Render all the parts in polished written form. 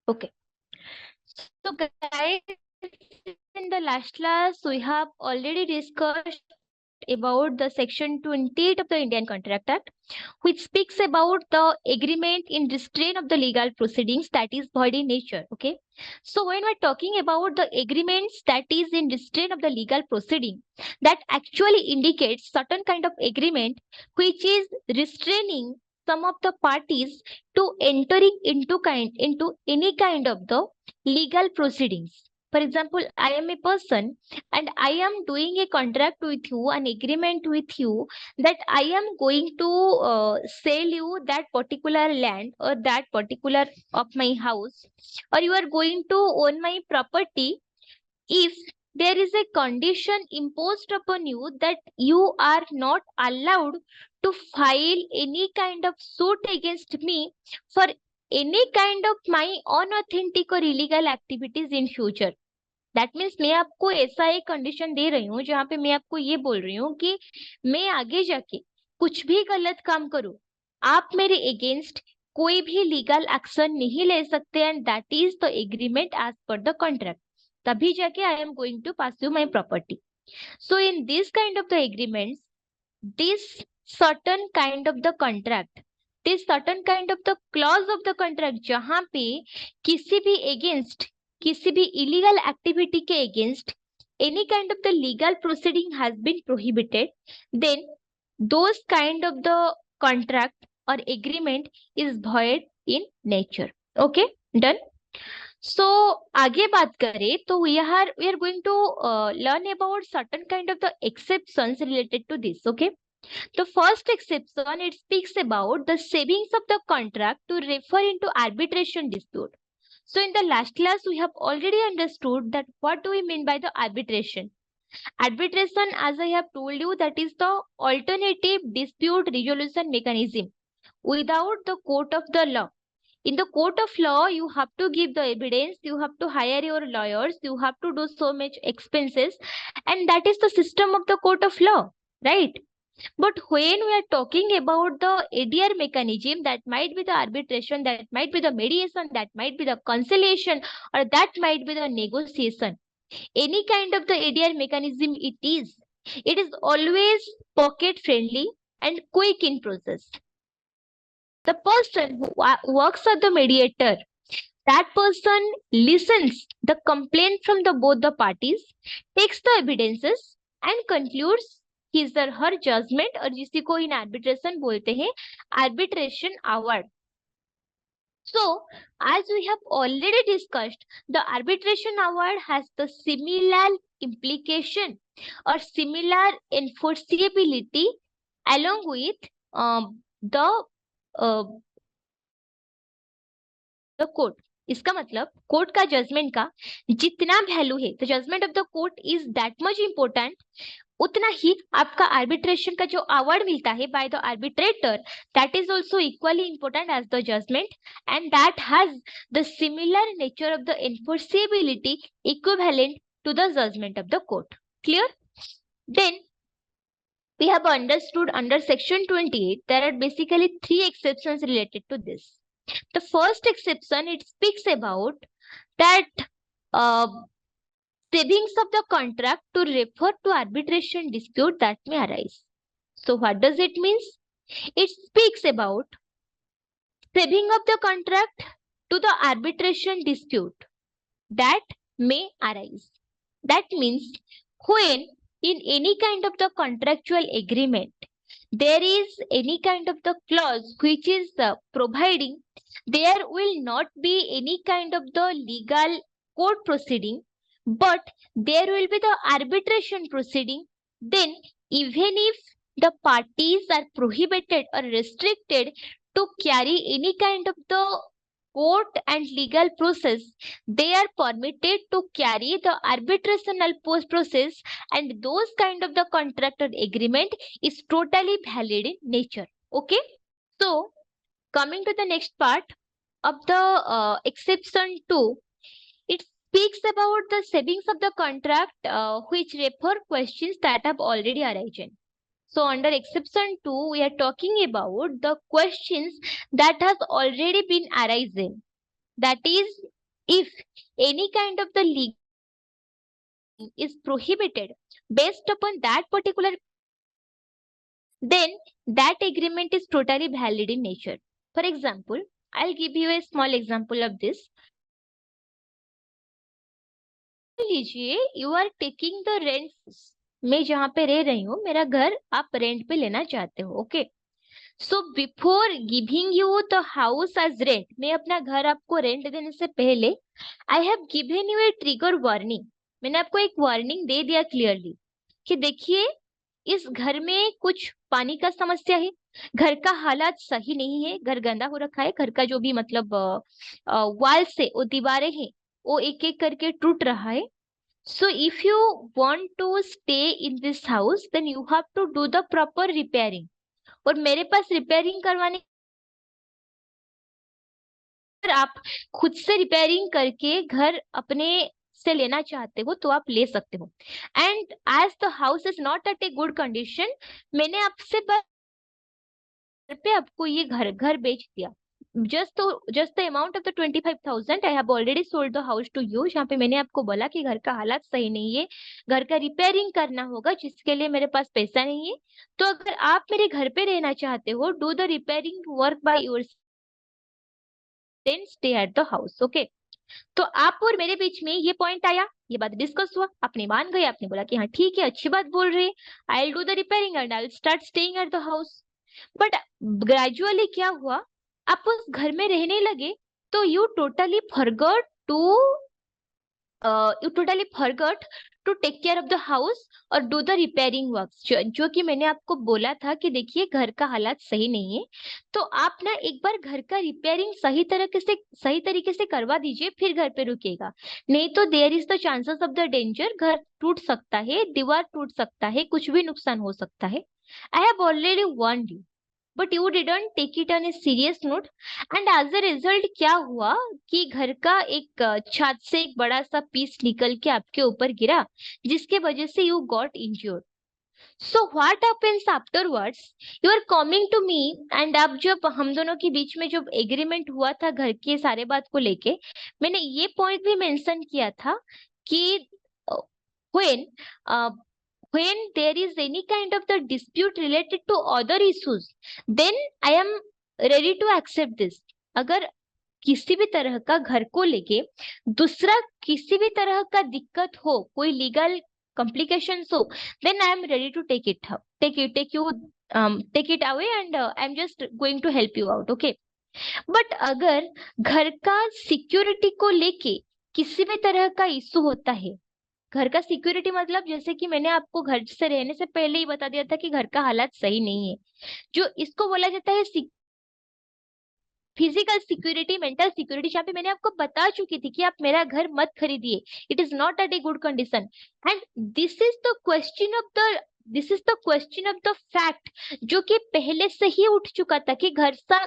Okay. So guys, in the last class, we have already discussed about the section 28 of the Indian Contract Act, which speaks about the agreement in restraint of the legal proceedings that is void in nature. Okay. So when we're talking about the agreements that is in restraint of the legal proceeding, that actually indicates certain kind of agreement which is restraining some of the parties to entering into any kind of the legal proceedings. For example, I am a person and I am doing a contract with you, an agreement with you, that I am going to sell you that particular land or that particular of my house, or you are going to own my property if there is a condition imposed upon you that you are not allowed to file any kind of suit against me for any kind of my unauthentic or illegal activities in future. That means मैं आपको ऐसा एक condition दे रही हूँ जहाँ पे मैं आपको ये बोल रही हूँ कि मैं आगे जाके कुछ भी गलत काम करूँ, आप मेरे अगेंस्ट कोई भी लीगल एक्शन नहीं ले सकते, and that is the agreement as per the contract. तभी जाके I am going to pass you my property. So in this kind of the agreements, this certain kind of the contract, this certain kind of the clause of the contract जहाँ पे किसी भी against, किसी भी illegal activity के against any kind of the legal proceeding has been prohibited, then those kind of the contract or agreement is void in nature. Okay, done. So आगे बात करें तो we are going to learn about certain kind of the exceptions related to this. Okay. The first exception, it speaks about the savings of the contract to refer into arbitration dispute. So in the last class, we have already understood that what do we mean by the arbitration. Arbitration, as I have told you, that is the alternative dispute resolution mechanism without the court of the law. In the court of law, you have to give the evidence, you have to hire your lawyers, you have to do so much expenses, and that is the system of the court of law, right? But when we are talking about the ADR mechanism, that might be the arbitration, that might be the mediation, that might be the conciliation, or that might be the negotiation. Any kind of the ADR mechanism it is always pocket friendly and quick in process. The person who works as the mediator, that person listens the complaint from the both the parties, takes the evidences and concludes his or her judgment, और जिसी को इन arbitration बोलते हैं arbitration award. So, as we have already discussed, the arbitration award has the similar implication or similar enforceability along with the court. इसका मतलब court का judgment का जितना वैल्यू है, the judgment of the court is that much important, उतना ही आपका arbitration का जो अवार्ड मिलता है by the arbitrator, that is also equally important as the judgment, and that has the similar nature of the enforceability equivalent to the judgment of the court. Clear? Then we have understood under section 28 there are basically 3 exceptions related to this. The first exception, it speaks about that savings of the contract to refer to arbitration dispute that may arise. So what does it mean? It speaks about saving of the contract to the arbitration dispute that may arise. That means when in any kind of the contractual agreement there is any kind of the clause which is providing there will not be any kind of the legal court proceeding, but there will be the arbitration proceeding, then even if the parties are prohibited or restricted to carry any kind of the court and legal process, they are permitted to carry the arbitrational post process, and those kind of the contractor agreement is totally valid in nature. Okay, so coming to the next part of the exception 2, it speaks about the savings of the contract which refer questions that have already arisen. So under exception 2, we are talking about the questions that has already been arisen. That is If any kind of the legal is prohibited based upon that particular, then that agreement is totally valid in nature. For example, I'll give you a small example of this. लीजिए you are taking the rent, मैं जहाँ पे रह रही हूँ मेरा घर आप रेंट पे लेना चाहते हो, okay. So before giving you the house as rent, मैं अपना घर आपको रेंट देने से पहले I have given you a trigger warning, मैंने आपको एक वार्निंग दे दिया क्लियरली कि देखिए इस घर में कुछ पानी का समस्या है, घर का हालात सही नहीं है, घर गंदा हो रखा है, घर का जो भी मतलब वाल से वो दीवारें हैं वो एक एक करके टूट रहा है। So if you want to stay in this house, then you have to do the proper repairing. और मेरे पास रिपेयरिंग करवाने, अगर आप खुद से रिपेयरिंग करके घर अपने से लेना चाहते हो तो आप ले सकते हो। And as the house is not at a good condition, मैंने आपसे पे आपको ये घर बेच दिया। Just the amount of the 25,000 I have already sold the house to you, जहाँ पे मैंने आपको बोला कि घर का हालात सही नहीं है, घर का रिपेयरिंग करना होगा जिसके लिए मेरे पास पैसा नहीं है। तो अगर आप मेरे घर पे रहना चाहते हो, do the repairing work by your, then stay at the house, okay. तो आप और मेरे बीच में ये पॉइंट आया, ये बात डिस्कस हुआ, आपने मान गए, आपने बोला कि हाँ ठीक है अच्छी बात बोल रहे हैं, I will do the repairing and I will start staying at the house. But gradually क्या हुआ, आप उस घर में रहने लगे तो you totally forgot to take care of the house और डू द रिपेयरिंग वर्क्स, जो कि मैंने आपको बोला था कि देखिए घर का हालात सही नहीं है, तो आप ना एक बार घर का रिपेयरिंग सही तरीके से करवा दीजिए, फिर घर पे रुकेगा। नहीं तो there is the chances of the danger, घर टूट सकता है, दीवार टूट सकता है, कुछ भी नुकसान हो सकता है। I have already warned you, but you didn't take it on a serious note. And as a result क्या हुआ कि घर का एक छत से एक बड़ा सा पीस निकल के आपके ऊपर गिरा, जिसके वजह से you got injured. So what happens afterwards, you are coming to me, and अब जब हम दोनों के बीच में जब एग्रीमेंट हुआ था घर के सारे बात को लेके, मैंने ये पॉइंट भी मेंशन किया था कि when when there is any kind of the dispute related to other issues, then I am ready to accept this. अगर किसी भी तरह का घर को लेके दूसरा किसी भी तरह का दिक्कत हो, कोई लीगल complications हो, then I am ready to take it away and I'm just going to help you out, okay? But अगर घर का सिक्योरिटी को लेके किसी भी तरह का इशू होता है, घर का सिक्योरिटी मतलब जैसे कि मैंने आपको घर से रहने से पहले ही बता दिया था कि घर का हालात सही नहीं है, जो इसको बोला जाता है फिजिकल सिक्योरिटी, मेंटल सिक्योरिटी, जहाँ पे मैंने आपको बता चुकी थी कि आप मेरा घर मत खरीदिए, it is not at a good condition. And this is the question of the fact, जो कि पहले से ही उठ चुका था कि घर सा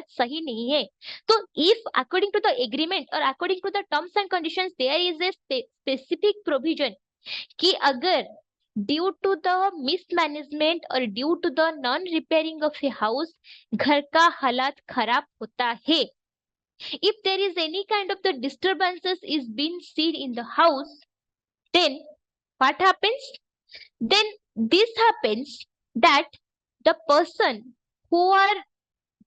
सही नहीं है। तो if according to the agreement और according to the terms and conditions there is a specific provision कि अगर ड्यू टू द मिसमैनेजमेंट और due to the non repairing of a house घर का हालात खराब होता है, if there is any kind of the disturbances is being seen in the house, then what happens? Then this happens that the person who are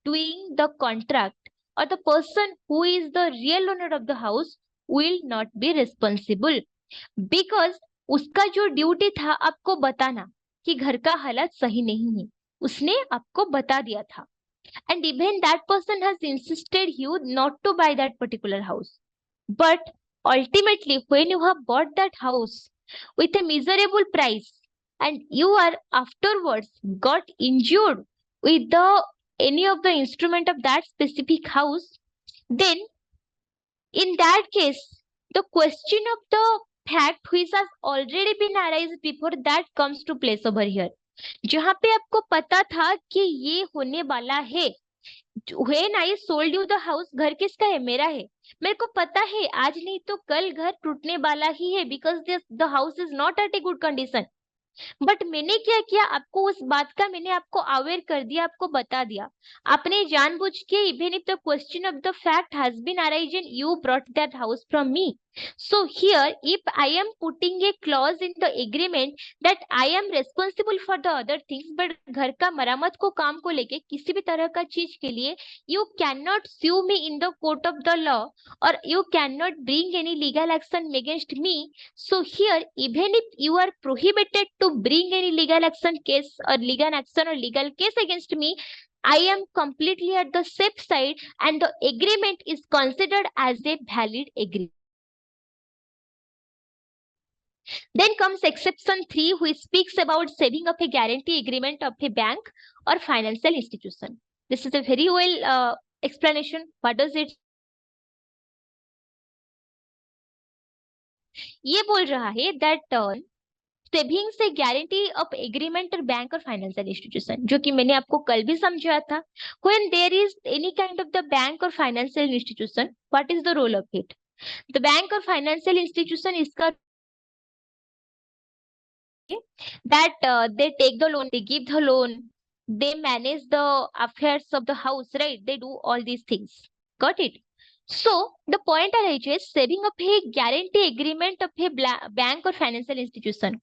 doing the contract or the person who is the real owner of the house will not be responsible, because उसका जो duty था आपको बताना कि घर का हालत सही नहीं है, उसने आपको बता दिया था। And even that person has insisted you not to buy that particular house. But ultimately, when you have bought that house with a miserable price and you are afterwards got injured with the any of the instrument of that specific house, then in that case, the question of the fact which has already been arised before that comes to place over here. जहाँ पे आपको पता था कि ये होने वाला है, when I sold you the house, घर किसका है? मेरा है। मेरे को पता है आज नहीं तो कल घर टूटने वाला ही है, because the house is not at a good condition. But मैंने क्या किया, आपको उस बात का मैंने आपको अवेयर कर दिया, आपको बता दिया। आपने जानबूझ के, even if the question of the fact has been arisen, you brought that house from me. So here if I am putting a clause in the agreement that I am responsible for the other things, but घर का मरम्मत को काम को लेके किसी भी तरह का चीज के लिए you can not sue me in the court of the law, or you cannot bring any legal action against me. So here, even if you are prohibited to bring any legal action case or legal case against me, I am completely at the safe side, and the agreement is considered as a valid agreement. Then comes exception 3, which speaks about saving of a guarantee agreement of a bank or financial institution. This is a very well explanation. What does it? ये बोल रहा है that savings से guarantee of agreement और bank और financial institution, जो कि मैंने आपको कल भी समझाया था। When there is any kind of the bank और financial institution, what is the role of it? The bank और फाइनेंशियल इंस्टीट्यूशन इसका that they take the loan, they give the loan, they manage the affairs of the house, right? They do all these things. Got it? So the point arises, saving of a guarantee agreement of a bank और financial institution.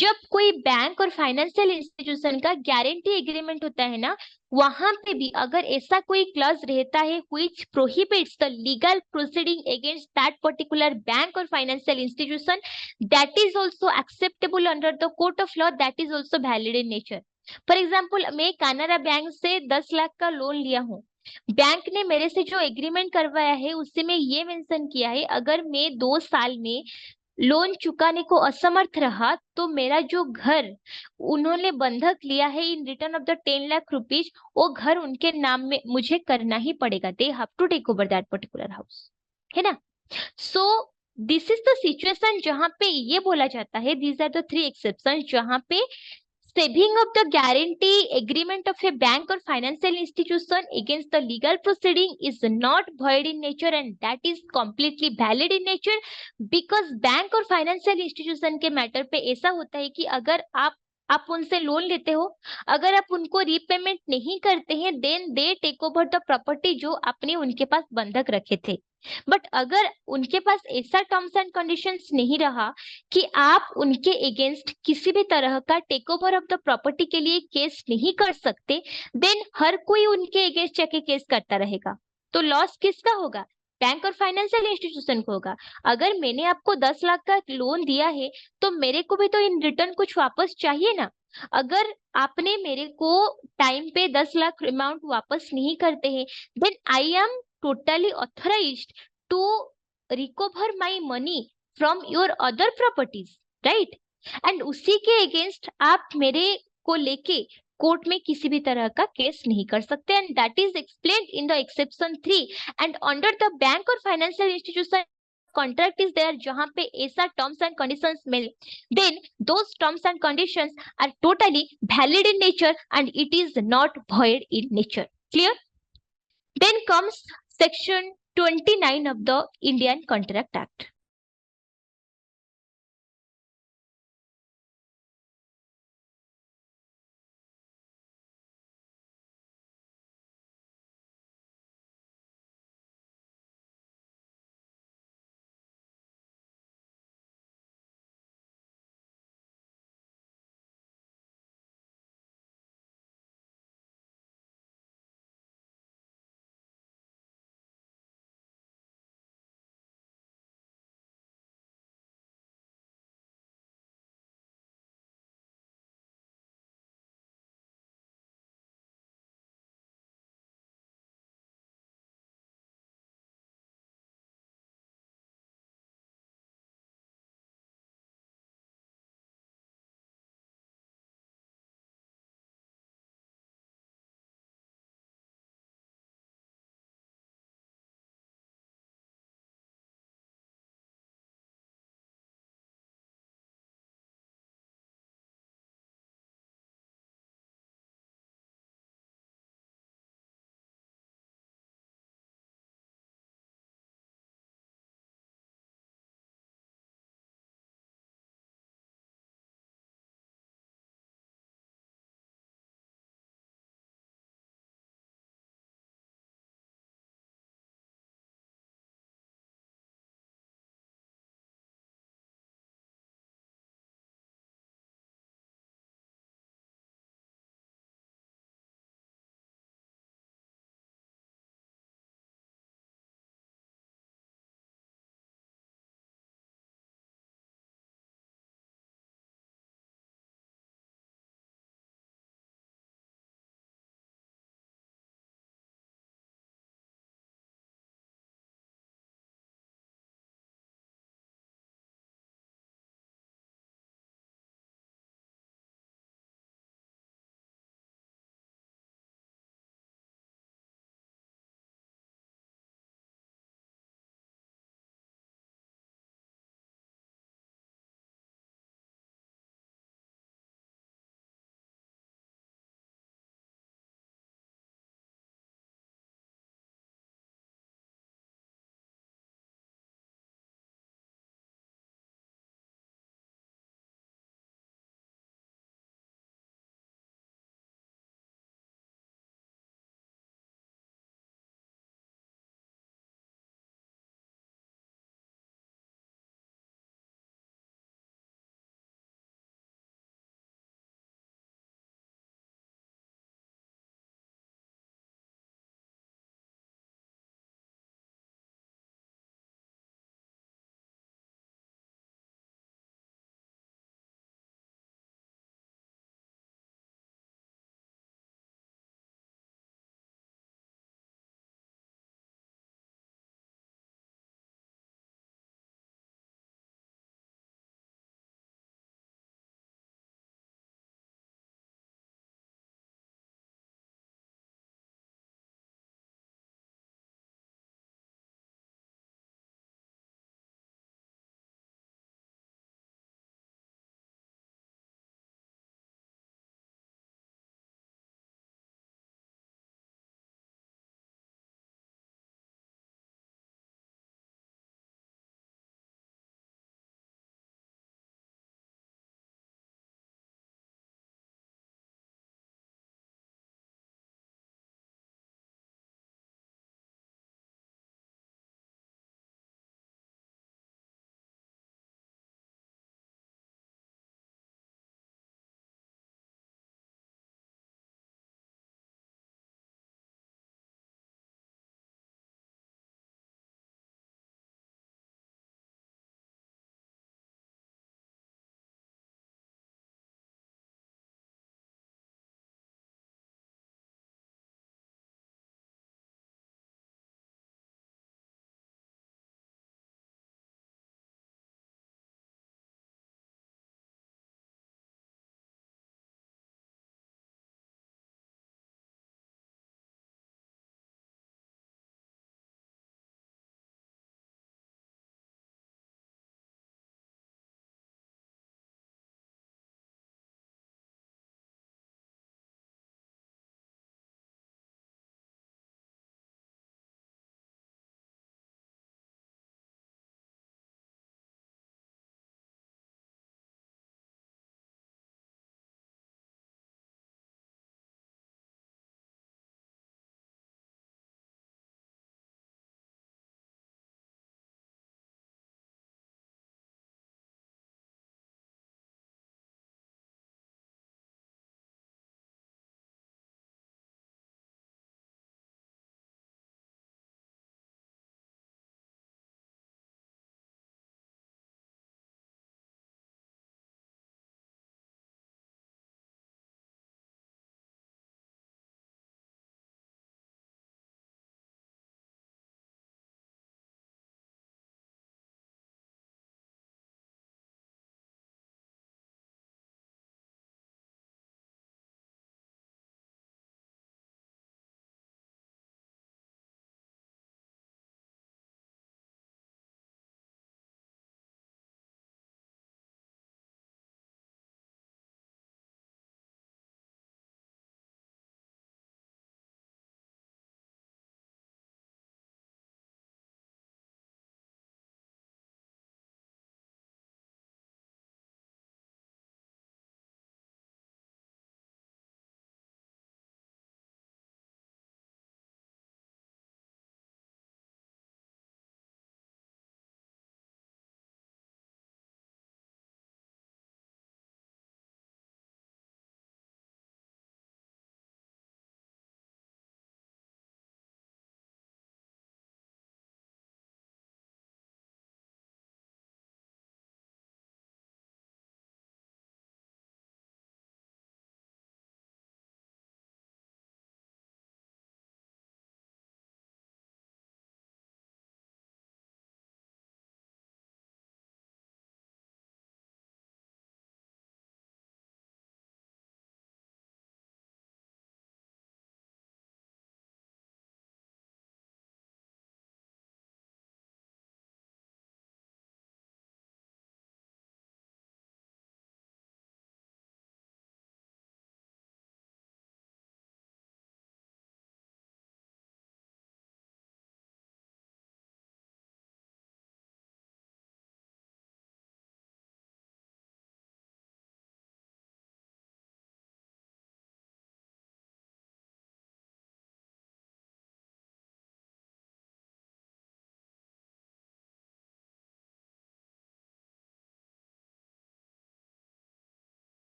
जब कोई bank और financial institution का guarantee agreement होता है ना, वहां पे भी अगर ऐसा कोई क्लॉज रहता है which prohibits the legal proceeding against that particular bank or financial institution, that is also acceptable under the court of law, that is also valid in nature. For example, मैं कानारा बैंक से 10 लाख का loan लिया हूँ। Bank ने मेरे से जो agreement करवाया है उससे मैं ये मेंशन किया है, अगर मैं 2 साल में लोन चुकाने को असमर्थ रहा तो मेरा जो घर उन्होंने बंधक लिया है in return of the 10 lakh rupees, वो घर उनके नाम में मुझे करना ही पड़ेगा। They have to take over that particular house, है ना? So this is the situation जहां पे ये बोला जाता है, दीज आर द 3 एक्सेप्शन, जहां पे saving of the guarantee agreement of a bank or financial institution against the legal proceeding is not void in nature, and that is completely valid in nature, because bank और financial institution के matter पे ऐसा होता है कि अगर आप उनसे लोन लेते हो, अगर आप उनको रीपेमेंट नहीं करते हैं, then they take over the property जो आपने उनके पास बंधक रखे थे। बट अगर उनके पास ऐसा टर्म्स एंड कंडीशंस नहीं रहा कि आप उनके अगेंस्ट किसी भी तरह का take over of the property के लिए केस नहीं कर सकते, देन हर कोई उनके अगेंस्ट जाके केस करता रहेगा। तो लॉस किसका होगा? बैंक और फाइनेंशियल इंस्टीट्यूशन को होगा। अगर मैंने आपको 10 लाख का लोन दिया है तो मेरे को भी तो इन रिटर्न कुछ वापस चाहिए ना। अगर आपने मेरे को टाइम पे 10 लाख अमाउंट वापस नहीं करते हैं, then I am totally authorized to recover my money from your other properties, right? And उसी के अगेंस्ट आप मेरे को लेके कोर्ट में किसी भी तरह का केस नहीं कर सकते, and that is explained in the exception 3। And under the bank और financial institution contract is there जहां पे ऐसा terms and conditions मिले, then those terms and conditions are totally valid in nature and it is not void in nature. Clear? Then comes Section 29 of the Indian Contract Act.